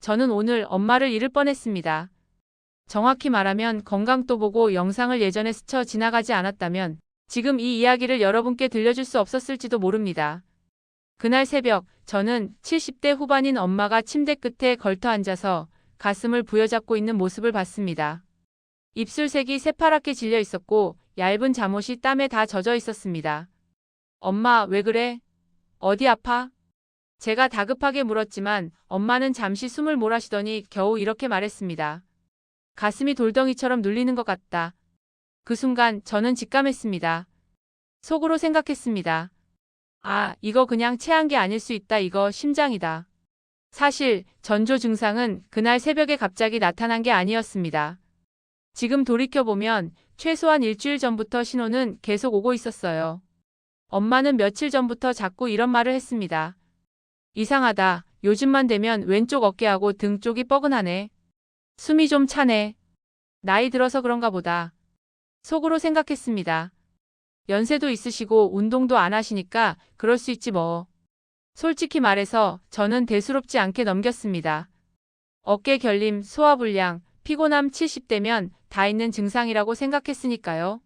저는 오늘 엄마를 잃을 뻔했습니다. 정확히 말하면 건강도 보고 영상을 예전에 스쳐 지나가지 않았다면 지금 이 이야기를 여러분께 들려줄 수 없었을지도 모릅니다. 그날 새벽 저는 70대 후반인 엄마가 침대 끝에 걸터 앉아서 가슴을 부여잡고 있는 모습을 봤습니다. 입술색이 새파랗게 질려 있었고 얇은 잠옷이 땀에 다 젖어 있었습니다. 엄마, 왜 그래? 어디 아파? 제가 다급하게 물었지만 엄마는 잠시 숨을 몰아쉬더니 겨우 이렇게 말했습니다. 가슴이 돌덩이처럼 눌리는 것 같다. 그 순간 저는 직감했습니다. 속으로 생각했습니다. 아, 이거 그냥 체한 게 아닐 수 있다. 이거 심장이다. 사실 전조 증상은 그날 새벽에 갑자기 나타난 게 아니었습니다. 지금 돌이켜보면 최소한 일주일 전부터 신호는 계속 오고 있었어요. 엄마는 며칠 전부터 자꾸 이런 말을 했습니다. 이상하다. 요즘만 되면 왼쪽 어깨하고 등 쪽이 뻐근하네. 숨이 좀 차네. 나이 들어서 그런가 보다. 속으로 생각했습니다. 연세도 있으시고 운동도 안 하시니까 그럴 수 있지 뭐. 솔직히 말해서 저는 대수롭지 않게 넘겼습니다. 어깨 결림, 소화불량, 피곤함 70대면 다 있는 증상이라고 생각했으니까요.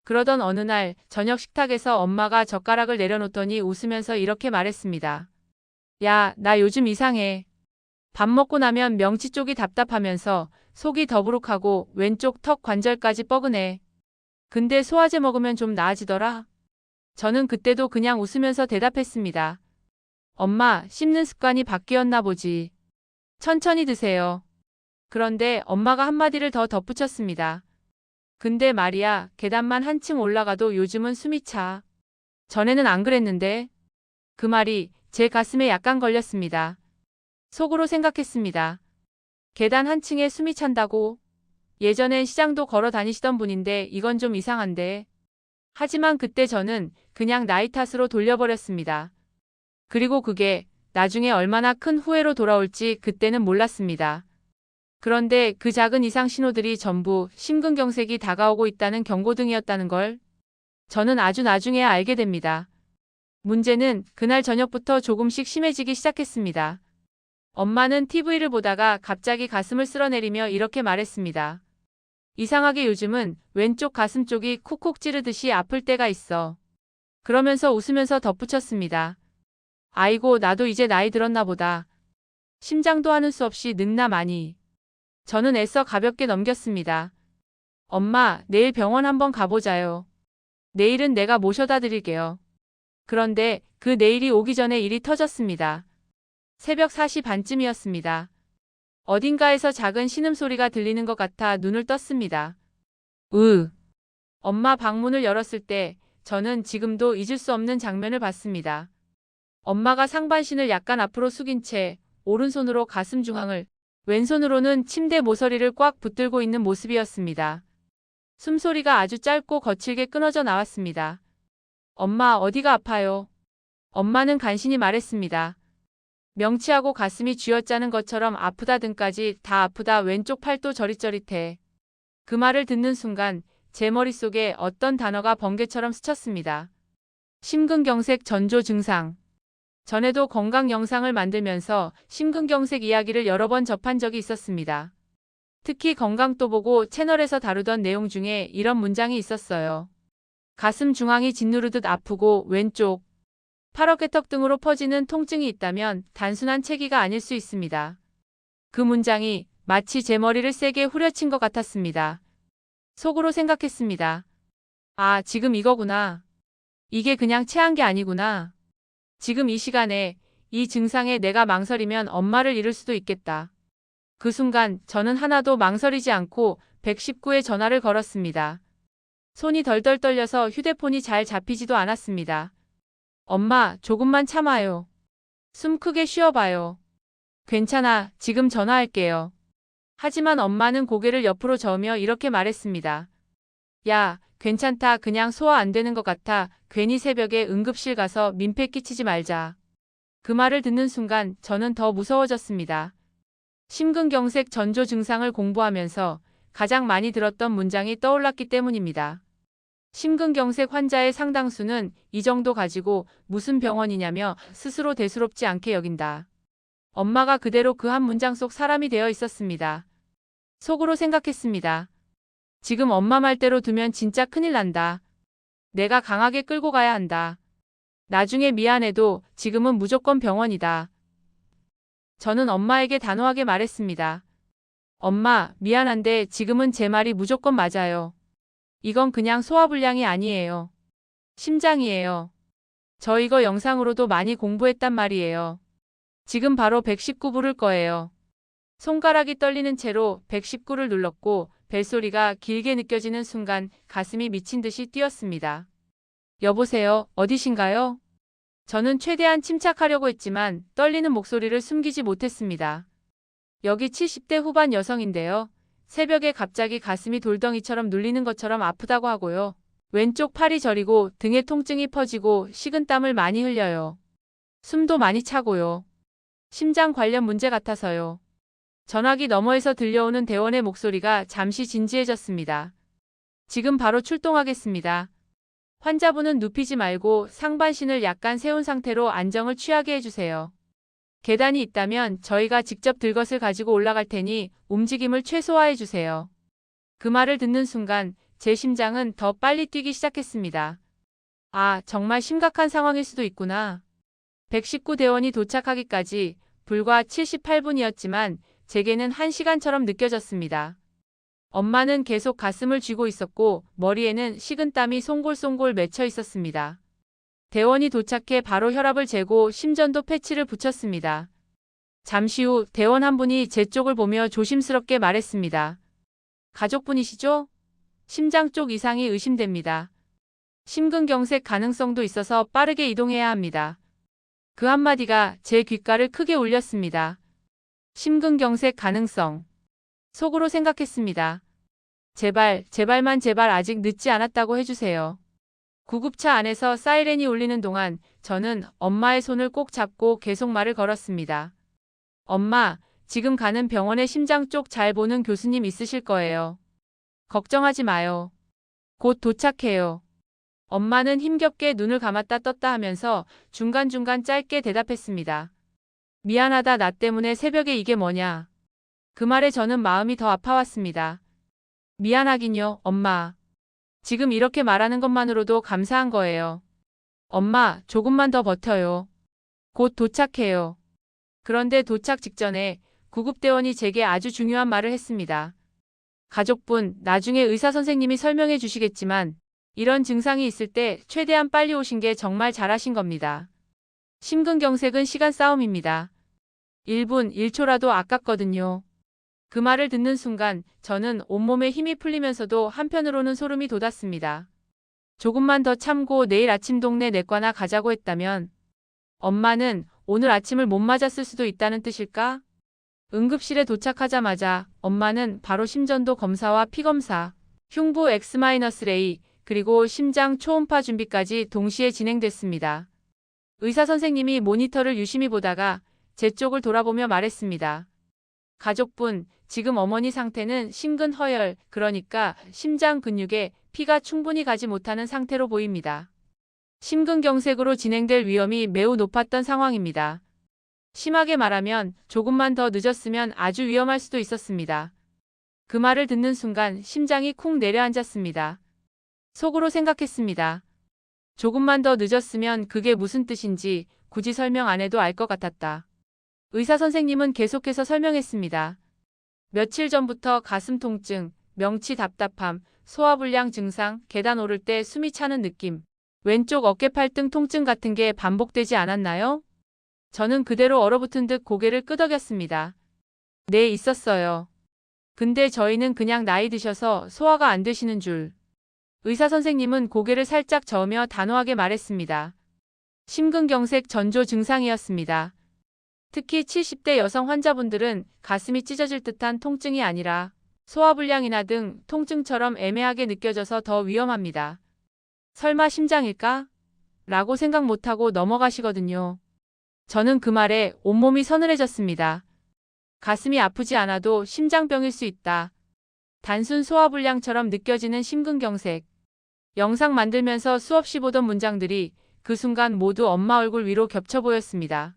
그러던 어느 날 저녁 식탁에서 엄마가 젓가락을 내려놓더니 웃으면서 이렇게 말했습니다. 야, 나 요즘 이상해. 밥 먹고 나면 명치 쪽이 답답하면서 속이 더부룩하고 왼쪽 턱 관절까지 뻐근해. 근데 소화제 먹으면 좀 나아지더라. 저는 그때도 그냥 웃으면서 대답했습니다. 엄마, 씹는 습관이 바뀌었나 보지. 천천히 드세요. 그런데 엄마가 한마디를 더 덧붙였습니다. 근데 말이야, 계단만 한층 올라가도 요즘은 숨이 차. 전에는 안 그랬는데. 그 말이 제 가슴에 약간 걸렸습니다. 속으로 생각했습니다. 계단 한 층에 숨이 찬다고? 예전엔 시장도 걸어 다니시던 분인데 이건 좀 이상한데. 하지만 그때 저는 그냥 나이 탓으로 돌려버렸습니다. 그리고 그게 나중에 얼마나 큰 후회로 돌아올지 그때는 몰랐습니다. 그런데 그 작은 이상 신호들이 전부 심근경색이 다가오고 있다는 경고등이었다는 걸 저는 아주 나중에야 알게 됩니다. 문제는 그날 저녁부터 조금씩 심해지기 시작했습니다. 엄마는 TV를 보다가 갑자기 가슴을 쓸어내리며 이렇게 말했습니다. 이상하게 요즘은 왼쪽 가슴 쪽이 쿡쿡 찌르듯이 아플 때가 있어. 그러면서 웃으면서 덧붙였습니다. 아이고, 나도 이제 나이 들었나 보다. 심장도 하는 수 없이 늙나 많이. 저는 애써 가볍게 넘겼습니다. 엄마, 내일 병원 한번 가보자요. 내일은 내가 모셔다 드릴게요. 그런데 그 내일이 오기 전에 일이 터졌습니다. 새벽 4시 반쯤이었습니다. 어딘가에서 작은 신음소리가 들리는 것 같아 눈을 떴습니다. 엄마 방문을 열었을 때 저는 지금도 잊을 수 없는 장면을 봤습니다. 엄마가 상반신을 약간 앞으로 숙인 채 오른손으로 가슴 중앙을, 왼손으로는 침대 모서리를 꽉 붙들고 있는 모습이었습니다. 숨소리가 아주 짧고 거칠게 끊어져 나왔습니다. 엄마, 어디가 아파요? 엄마는 간신히 말했습니다. 명치하고 가슴이 쥐어짜는 것처럼 아프다, 등까지 다 아프다, 왼쪽 팔도 저릿저릿해. 그 말을 듣는 순간 제 머릿속에 어떤 단어가 번개처럼 스쳤습니다. 심근경색 전조 증상. 전에도 건강 영상을 만들면서 심근경색 이야기를 여러 번 접한 적이 있었습니다. 특히 건강도 보고 채널에서 다루던 내용 중에 이런 문장이 있었어요. 가슴 중앙이 짓누르듯 아프고 왼쪽, 팔어깨턱 등으로 퍼지는 통증이 있다면 단순한 체기가 아닐 수 있습니다. 그 문장이 마치 제 머리를 세게 후려친 것 같았습니다. 속으로 생각했습니다. 아, 지금 이거구나. 이게 그냥 체한 게 아니구나. 지금 이 시간에 이 증상에 내가 망설이면 엄마를 잃을 수도 있겠다. 그 순간 저는 하나도 망설이지 않고 119에 전화를 걸었습니다. 손이 덜덜 떨려서 휴대폰이 잘 잡히지도 않았습니다. 엄마, 조금만 참아요. 숨 크게 쉬어봐요. 괜찮아, 지금 전화할게요. 하지만 엄마는 고개를 옆으로 저으며 이렇게 말했습니다. 야, 괜찮다. 그냥 소화 안 되는 것 같아. 괜히 새벽에 응급실 가서 민폐 끼치지 말자. 그 말을 듣는 순간 저는 더 무서워졌습니다. 심근경색 전조 증상을 공부하면서 가장 많이 들었던 문장이 떠올랐기 때문입니다. 심근경색 환자의 상당수는 이 정도 가지고 무슨 병원이냐며 스스로 대수롭지 않게 여긴다. 엄마가 그대로 그 한 문장 속 사람이 되어 있었습니다. 속으로 생각했습니다. 지금 엄마 말대로 두면 진짜 큰일 난다. 내가 강하게 끌고 가야 한다. 나중에 미안해도 지금은 무조건 병원이다. 저는 엄마에게 단호하게 말했습니다. 엄마, 미안한데 지금은 제 말이 무조건 맞아요. 이건 그냥 소화불량이 아니에요. 심장이에요. 저 이거 영상으로도 많이 공부했단 말이에요. 지금 바로 119 부를 거예요. 손가락이 떨리는 채로 119를 눌렀고 벨소리가 길게 느껴지는 순간 가슴이 미친 듯이 뛰었습니다. 여보세요, 어디신가요? 저는 최대한 침착하려고 했지만 떨리는 목소리를 숨기지 못했습니다. 여기 70대 후반 여성인데요. 새벽에 갑자기 가슴이 돌덩이처럼 눌리는 것처럼 아프다고 하고요. 왼쪽 팔이 저리고 등에 통증이 퍼지고 식은땀을 많이 흘려요. 숨도 많이 차고요. 심장 관련 문제 같아서요. 전화기 너머에서 들려오는 대원의 목소리가 잠시 진지해졌습니다. 지금 바로 출동하겠습니다. 환자분은 눕히지 말고 상반신을 약간 세운 상태로 안정을 취하게 해주세요. 계단이 있다면 저희가 직접 들것을 가지고 올라갈 테니 움직임을 최소화해 주세요. 그 말을 듣는 순간 제 심장은 더 빨리 뛰기 시작했습니다. 아, 정말 심각한 상황일 수도 있구나. 119 대원이 도착하기까지 불과 78분이었지만 제게는 1시간처럼 느껴졌습니다. 엄마는 계속 가슴을 쥐고 있었고 머리에는 식은땀이 송골송골 맺혀 있었습니다. 대원이 도착해 바로 혈압을 재고 심전도 패치를 붙였습니다. 잠시 후 대원 한 분이 제 쪽을 보며 조심스럽게 말했습니다. 가족분이시죠? 심장 쪽 이상이 의심됩니다. 심근경색 가능성도 있어서 빠르게 이동해야 합니다. 그 한마디가 제 귓가를 크게 울렸습니다. 심근경색 가능성. 속으로 생각했습니다. 제발만 제발 아직 늦지 않았다고 해주세요. 구급차 안에서 사이렌이 울리는 동안 저는 엄마의 손을 꼭 잡고 계속 말을 걸었습니다. 엄마, 지금 가는 병원에 심장 쪽 잘 보는 교수님 있으실 거예요. 걱정하지 마요. 곧 도착해요. 엄마는 힘겹게 눈을 감았다 떴다 하면서 중간중간 짧게 대답했습니다. 미안하다, 나 때문에 새벽에 이게 뭐냐. 그 말에 저는 마음이 더 아파왔습니다. 미안하긴요, 엄마. 지금 이렇게 말하는 것만으로도 감사한 거예요. 엄마, 조금만 더 버텨요. 곧 도착해요. 그런데 도착 직전에 구급대원이 제게 아주 중요한 말을 했습니다. 가족분, 나중에 의사 선생님이 설명해 주시겠지만 이런 증상이 있을 때 최대한 빨리 오신 게 정말 잘하신 겁니다. 심근경색은 시간 싸움입니다. 1분, 1초라도 아깝거든요. 그 말을 듣는 순간 저는 온몸에 힘이 풀리면서도 한편으로는 소름이 돋았습니다. 조금만 더 참고 내일 아침 동네 내과나 가자고 했다면 엄마는 오늘 아침을 못 맞았을 수도 있다는 뜻일까? 응급실에 도착하자마자 엄마는 바로 심전도 검사와 피검사, 흉부 X-레이, 그리고 심장 초음파 준비까지 동시에 진행됐습니다. 의사 선생님이 모니터를 유심히 보다가 제 쪽을 돌아보며 말했습니다. 가족분, 지금 어머니 상태는 심근 허열, 그러니까 심장 근육에 피가 충분히 가지 못하는 상태로 보입니다. 심근경색으로 진행될 위험이 매우 높았던 상황입니다. 심하게 말하면 조금만 더 늦었으면 아주 위험할 수도 있었습니다. 그 말을 듣는 순간 심장이 쿵 내려앉았습니다. 속으로 생각했습니다. 조금만 더 늦었으면 그게 무슨 뜻인지 굳이 설명 안 해도 알 것 같았다. 의사 선생님은 계속해서 설명했습니다. 며칠 전부터 가슴 통증, 명치 답답함, 소화불량 증상, 계단 오를 때 숨이 차는 느낌, 왼쪽 어깨 팔등 통증 같은 게 반복되지 않았나요? 저는 그대로 얼어붙은 듯 고개를 끄덕였습니다. 네, 있었어요. 근데 저희는 그냥 나이 드셔서 소화가 안 되시는 줄. 의사 선생님은 고개를 살짝 저으며 단호하게 말했습니다. 심근경색 전조 증상이었습니다. 특히 70대 여성 환자분들은 가슴이 찢어질 듯한 통증이 아니라 소화불량이나 등 통증처럼 애매하게 느껴져서 더 위험합니다. 설마 심장일까? 라고 생각 못하고 넘어가시거든요. 저는 그 말에 온몸이 서늘해졌습니다. 가슴이 아프지 않아도 심장병일 수 있다. 단순 소화불량처럼 느껴지는 심근경색. 영상 만들면서 수없이 보던 문장들이 그 순간 모두 엄마 얼굴 위로 겹쳐 보였습니다.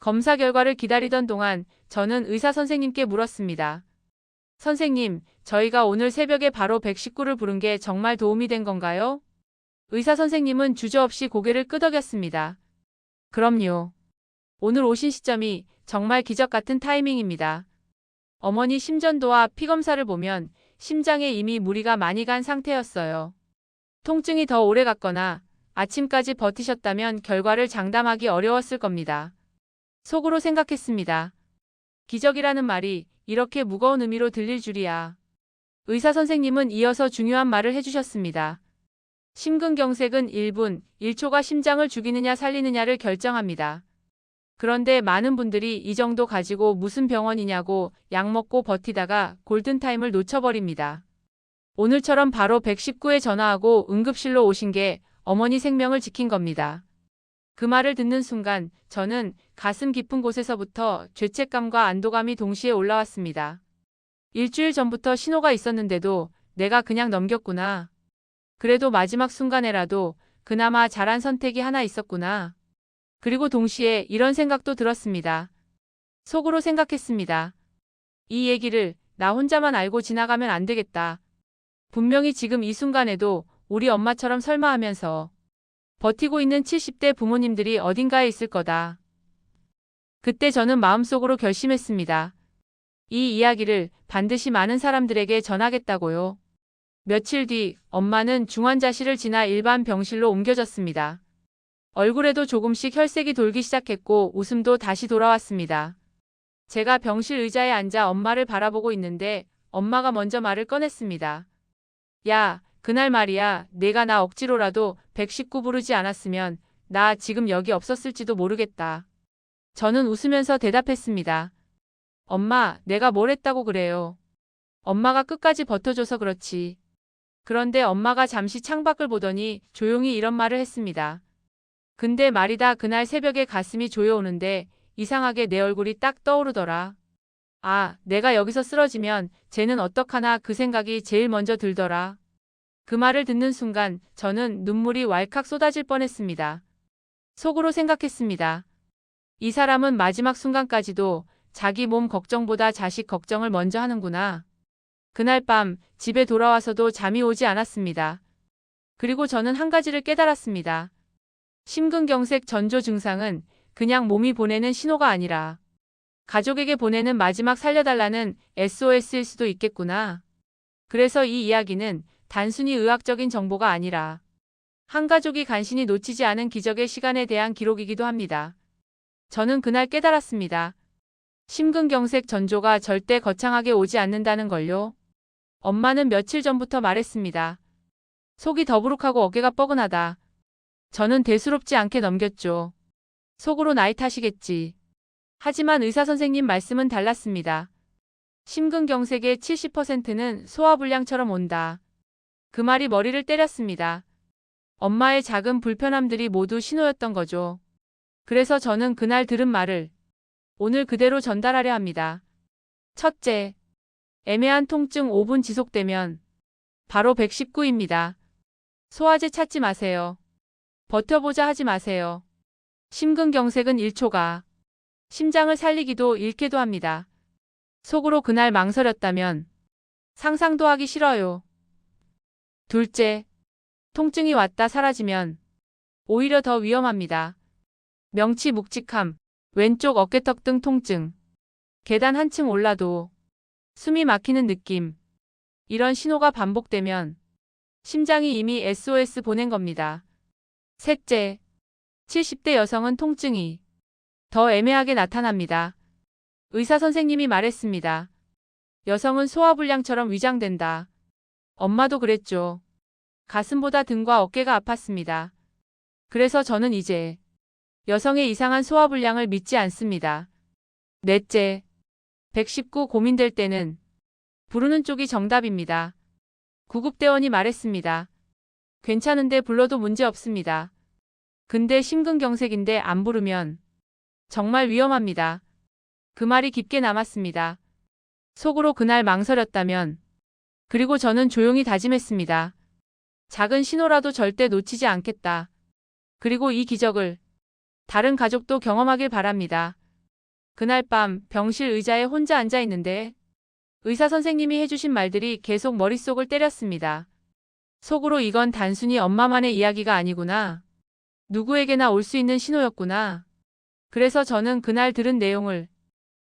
검사 결과를 기다리던 동안 저는 의사 선생님께 물었습니다. 선생님, 저희가 오늘 새벽에 바로 119를 부른 게 정말 도움이 된 건가요? 의사 선생님은 주저없이 고개를 끄덕였습니다. 그럼요. 오늘 오신 시점이 정말 기적 같은 타이밍입니다. 어머니 심전도와 피검사를 보면 심장에 이미 무리가 많이 간 상태였어요. 통증이 더 오래 갔거나 아침까지 버티셨다면 결과를 장담하기 어려웠을 겁니다. 속으로 생각했습니다. 기적이라는 말이 이렇게 무거운 의미로 들릴 줄이야. 의사 선생님은 이어서 중요한 말을 해주셨습니다. 심근경색은 1분, 1초가 심장을 죽이느냐 살리느냐를 결정합니다. 그런데 많은 분들이 이 정도 가지고 무슨 병원이냐고 약 먹고 버티다가 골든타임을 놓쳐버립니다. 오늘처럼 바로 119에 전화하고 응급실로 오신 게 어머니 생명을 지킨 겁니다. 그 말을 듣는 순간 저는 가슴 깊은 곳에서부터 죄책감과 안도감이 동시에 올라왔습니다. 일주일 전부터 신호가 있었는데도 내가 그냥 넘겼구나. 그래도 마지막 순간에라도 그나마 잘한 선택이 하나 있었구나. 그리고 동시에 이런 생각도 들었습니다. 속으로 생각했습니다. 이 얘기를 나 혼자만 알고 지나가면 안 되겠다. 분명히 지금 이 순간에도 우리 엄마처럼 설마 하면서 버티고 있는 70대 부모님들이 어딘가에 있을 거다. 그때 저는 마음속으로 결심했습니다. 이 이야기를 반드시 많은 사람들에게 전하겠다고요. 며칠 뒤 엄마는 중환자실을 지나 일반 병실로 옮겨졌습니다. 얼굴에도 조금씩 혈색이 돌기 시작했고 웃음도 다시 돌아왔습니다. 제가 병실 의자에 앉아 엄마를 바라보고 있는데 엄마가 먼저 말을 꺼냈습니다. 야, 그날 말이야. 내가 나 억지로라도 119 부르지 않았으면 나 지금 여기 없었을지도 모르겠다. 저는 웃으면서 대답했습니다. 엄마, 내가 뭘 했다고 그래요. 엄마가 끝까지 버텨줘서 그렇지. 그런데 엄마가 잠시 창밖을 보더니 조용히 이런 말을 했습니다. 근데 말이다, 그날 새벽에 가슴이 조여오는데 이상하게 내 얼굴이 딱 떠오르더라. 아, 내가 여기서 쓰러지면 쟤는 어떡하나 그 생각이 제일 먼저 들더라. 그 말을 듣는 순간 저는 눈물이 왈칵 쏟아질 뻔했습니다. 속으로 생각했습니다. 이 사람은 마지막 순간까지도 자기 몸 걱정보다 자식 걱정을 먼저 하는구나. 그날 밤 집에 돌아와서도 잠이 오지 않았습니다. 그리고 저는 한 가지를 깨달았습니다. 심근경색 전조 증상은 그냥 몸이 보내는 신호가 아니라 가족에게 보내는 마지막 살려달라는 SOS일 수도 있겠구나. 그래서 이 이야기는 단순히 의학적인 정보가 아니라 한 가족이 간신히 놓치지 않은 기적의 시간에 대한 기록이기도 합니다. 저는 그날 깨달았습니다. 심근경색 전조가 절대 거창하게 오지 않는다는 걸요. 엄마는 며칠 전부터 말했습니다. 속이 더부룩하고 어깨가 뻐근하다. 저는 대수롭지 않게 넘겼죠. 속으로 나이 탓이겠지. 하지만 의사 선생님 말씀은 달랐습니다. 심근경색의 70%는 소화불량처럼 온다. 그 말이 머리를 때렸습니다. 엄마의 작은 불편함들이 모두 신호였던 거죠. 그래서 저는 그날 들은 말을 오늘 그대로 전달하려 합니다. 첫째, 애매한 통증 5분 지속되면 바로 119입니다. 소화제 찾지 마세요. 버텨보자 하지 마세요. 심근경색은 1초가 심장을 살리기도 잃게도 합니다. 속으로 그날 망설였다면 상상도 하기 싫어요. 둘째, 통증이 왔다 사라지면 오히려 더 위험합니다. 명치 묵직함, 왼쪽 어깨턱 등 통증, 계단 한층 올라도 숨이 막히는 느낌, 이런 신호가 반복되면 심장이 이미 SOS 보낸 겁니다. 셋째, 70대 여성은 통증이 더 애매하게 나타납니다. 의사 선생님이 말했습니다. 여성은 소화불량처럼 위장된다. 엄마도 그랬죠. 가슴보다 등과 어깨가 아팠습니다. 그래서 저는 이제 여성의 이상한 소화불량을 믿지 않습니다. 넷째, 119 고민될 때는 부르는 쪽이 정답입니다. 구급대원이 말했습니다. 괜찮은데 불러도 문제 없습니다. 근데 심근경색인데 안 부르면 정말 위험합니다. 그 말이 깊게 남았습니다. 속으로 그날 망설였다면 그리고 저는 조용히 다짐했습니다. 작은 신호라도 절대 놓치지 않겠다. 그리고 이 기적을 다른 가족도 경험하길 바랍니다. 그날 밤 병실 의자에 혼자 앉아 있는데 의사 선생님이 해주신 말들이 계속 머릿속을 때렸습니다. 속으로 이건 단순히 엄마만의 이야기가 아니구나. 누구에게나 올 수 있는 신호였구나. 그래서 저는 그날 들은 내용을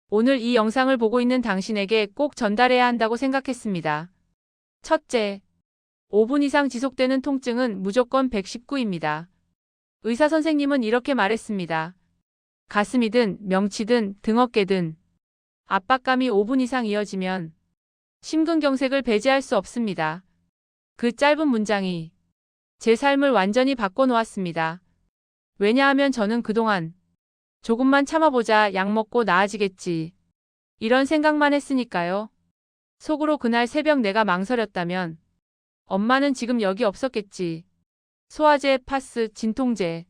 오늘 이 영상을 보고 있는 당신에게 꼭 전달해야 한다고 생각했습니다. 첫째, 5분 이상 지속되는 통증은 무조건 119입니다. 의사 선생님은 이렇게 말했습니다. 가슴이든 명치든 등어깨든 압박감이 5분 이상 이어지면 심근경색을 배제할 수 없습니다. 그 짧은 문장이 제 삶을 완전히 바꿔놓았습니다. 왜냐하면 저는 그동안 조금만 참아보자, 약 먹고 나아지겠지, 이런 생각만 했으니까요. 속으로 그날 새벽 내가 망설였다면 엄마는 지금 여기 없었겠지. 소화제, 파스, 진통제.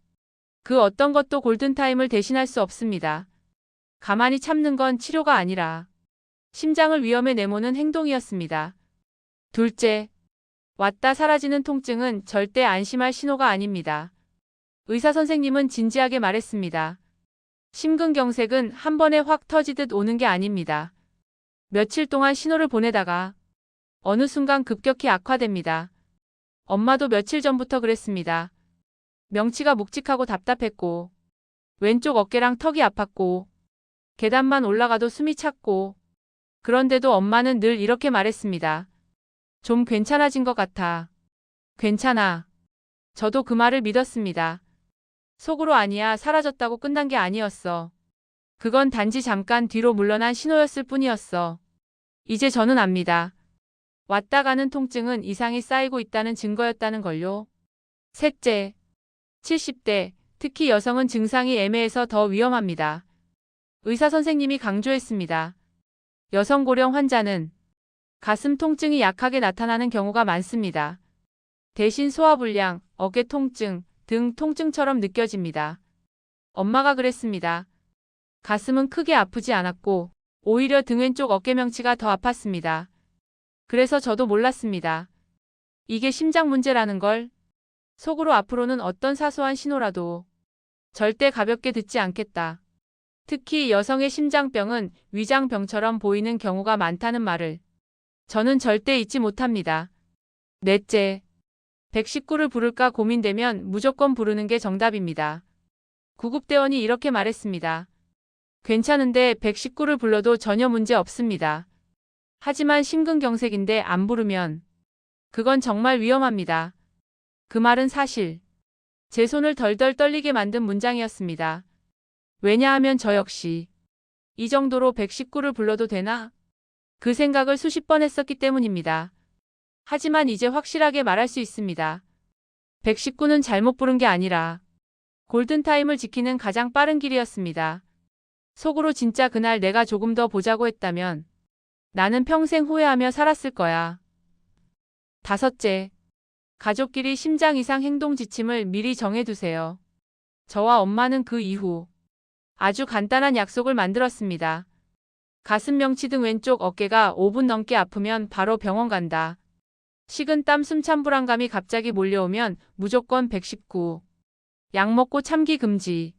그 어떤 것도 골든타임을 대신할 수 없습니다. 가만히 참는 건 치료가 아니라 심장을 위험에 내모는 행동이었습니다. 둘째, 왔다 사라지는 통증은 절대 안심할 신호가 아닙니다. 의사 선생님은 진지하게 말했습니다. 심근경색은 한 번에 확 터지듯 오는 게 아닙니다. 며칠 동안 신호를 보내다가 어느 순간 급격히 악화됩니다. 엄마도 며칠 전부터 그랬습니다. 명치가 묵직하고 답답했고 왼쪽 어깨랑 턱이 아팠고 계단만 올라가도 숨이 찼고, 그런데도 엄마는 늘 이렇게 말했습니다. 좀 괜찮아진 것 같아. 괜찮아. 저도 그 말을 믿었습니다. 속으로 아니야, 사라졌다고 끝난 게 아니었어. 그건 단지 잠깐 뒤로 물러난 신호였을 뿐이었어. 이제 저는 압니다. 왔다 가는 통증은 이상이 쌓이고 있다는 증거였다는 걸요. 셋째, 70대, 특히 여성은 증상이 애매해서 더 위험합니다. 의사 선생님이 강조했습니다. 여성 고령 환자는 가슴 통증이 약하게 나타나는 경우가 많습니다. 대신 소화불량, 어깨 통증, 등 통증처럼 느껴집니다. 엄마가 그랬습니다. 가슴은 크게 아프지 않았고 오히려 등 왼쪽 어깨 명치가 더 아팠습니다. 그래서 저도 몰랐습니다. 이게 심장 문제라는 걸. 속으로 앞으로는 어떤 사소한 신호라도 절대 가볍게 듣지 않겠다. 특히 여성의 심장병은 위장병처럼 보이는 경우가 많다는 말을 저는 절대 잊지 못합니다. 넷째, 119를 부를까 고민되면 무조건 부르는 게 정답입니다. 구급대원이 이렇게 말했습니다. 괜찮은데 119를 불러도 전혀 문제 없습니다. 하지만 심근경색인데 안 부르면 그건 정말 위험합니다. 그 말은 사실 제 손을 덜덜 떨리게 만든 문장이었습니다. 왜냐하면 저 역시 이 정도로 119를 불러도 되나? 그 생각을 수십 번 했었기 때문입니다. 하지만 이제 확실하게 말할 수 있습니다. 119는 잘못 부른 게 아니라 골든타임을 지키는 가장 빠른 길이었습니다. 속으로 진짜 그날 내가 조금 더 보자고 했다면 나는 평생 후회하며 살았을 거야. 다섯째, 가족끼리 심장 이상 행동 지침을 미리 정해두세요. 저와 엄마는 그 이후 아주 간단한 약속을 만들었습니다. 가슴 명치 등 왼쪽 어깨가 5분 넘게 아프면 바로 병원 간다. 식은땀 숨찬 불안감이 갑자기 몰려오면 무조건 119. 약 먹고 참기 금지.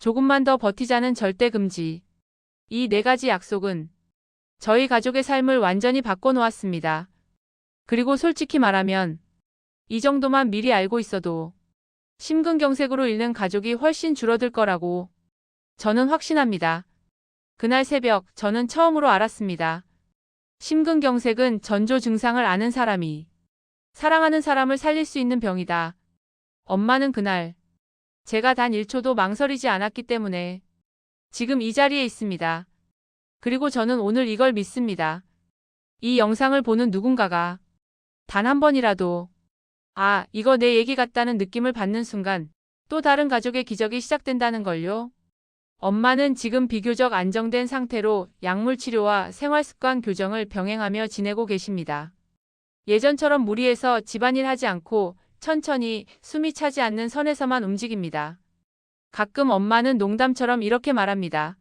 조금만 더 버티자는 절대 금지. 이 네 가지 약속은 저희 가족의 삶을 완전히 바꿔놓았습니다. 그리고 솔직히 말하면 이 정도만 미리 알고 있어도 심근경색으로 잃는 가족이 훨씬 줄어들 거라고 저는 확신합니다. 그날 새벽 저는 처음으로 알았습니다. 심근경색은 전조 증상을 아는 사람이 사랑하는 사람을 살릴 수 있는 병이다. 엄마는 그날 제가 단 1초도 망설이지 않았기 때문에 지금 이 자리에 있습니다. 그리고 저는 오늘 이걸 믿습니다. 이 영상을 보는 누군가가 단 한 번이라도 아, 이거 내 얘기 같다는 느낌을 받는 순간 또 다른 가족의 기적이 시작된다는 걸요. 엄마는 지금 비교적 안정된 상태로 약물 치료와 생활습관 교정을 병행하며 지내고 계십니다. 예전처럼 무리해서 집안일 하지 않고 천천히 숨이 차지 않는 선에서만 움직입니다. 가끔 엄마는 농담처럼 이렇게 말합니다.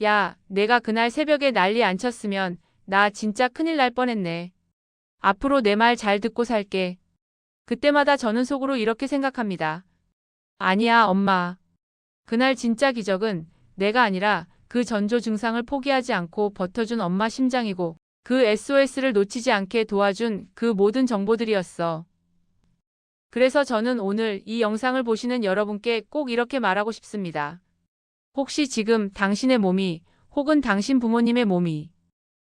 야, 내가 그날 새벽에 난리 안 쳤으면 나 진짜 큰일 날 뻔했네. 앞으로 내 말 잘 듣고 살게. 그때마다 저는 속으로 이렇게 생각합니다. 아니야, 엄마. 그날 진짜 기적은 내가 아니라 그 전조 증상을 포기하지 않고 버텨준 엄마 심장이고 그 SOS를 놓치지 않게 도와준 그 모든 정보들이었어. 그래서 저는 오늘 이 영상을 보시는 여러분께 꼭 이렇게 말하고 싶습니다. 혹시 지금 당신의 몸이 혹은 당신 부모님의 몸이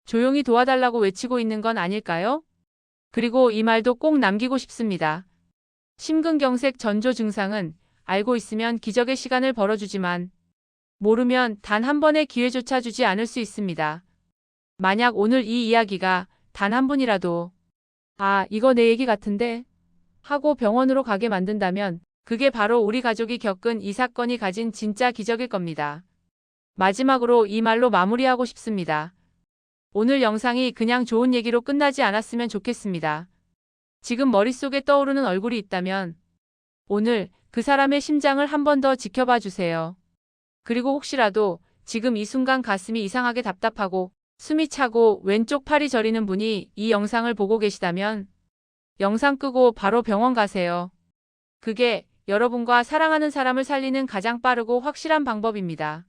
조용히 도와달라고 외치고 있는 건 아닐까요? 그리고 이 말도 꼭 남기고 싶습니다. 심근경색 전조 증상은 알고 있으면 기적의 시간을 벌어주지만 모르면 단 한 번의 기회조차 주지 않을 수 있습니다. 만약 오늘 이 이야기가 단 한 분이라도 아, 이거 내 얘기 같은데? 하고 병원으로 가게 만든다면 그게 바로 우리 가족이 겪은 이 사건이 가진 진짜 기적일 겁니다. 마지막으로 이 말로 마무리하고 싶습니다. 오늘 영상이 그냥 좋은 얘기로 끝나지 않았으면 좋겠습니다. 지금 머릿속에 떠오르는 얼굴이 있다면 오늘 그 사람의 심장을 한 번 더 지켜봐 주세요. 그리고 혹시라도 지금 이 순간 가슴이 이상하게 답답하고 숨이 차고 왼쪽 팔이 저리는 분이 이 영상을 보고 계시다면 영상 끄고 바로 병원 가세요. 그게 여러분과 사랑하는 사람을 살리는 가장 빠르고 확실한 방법입니다.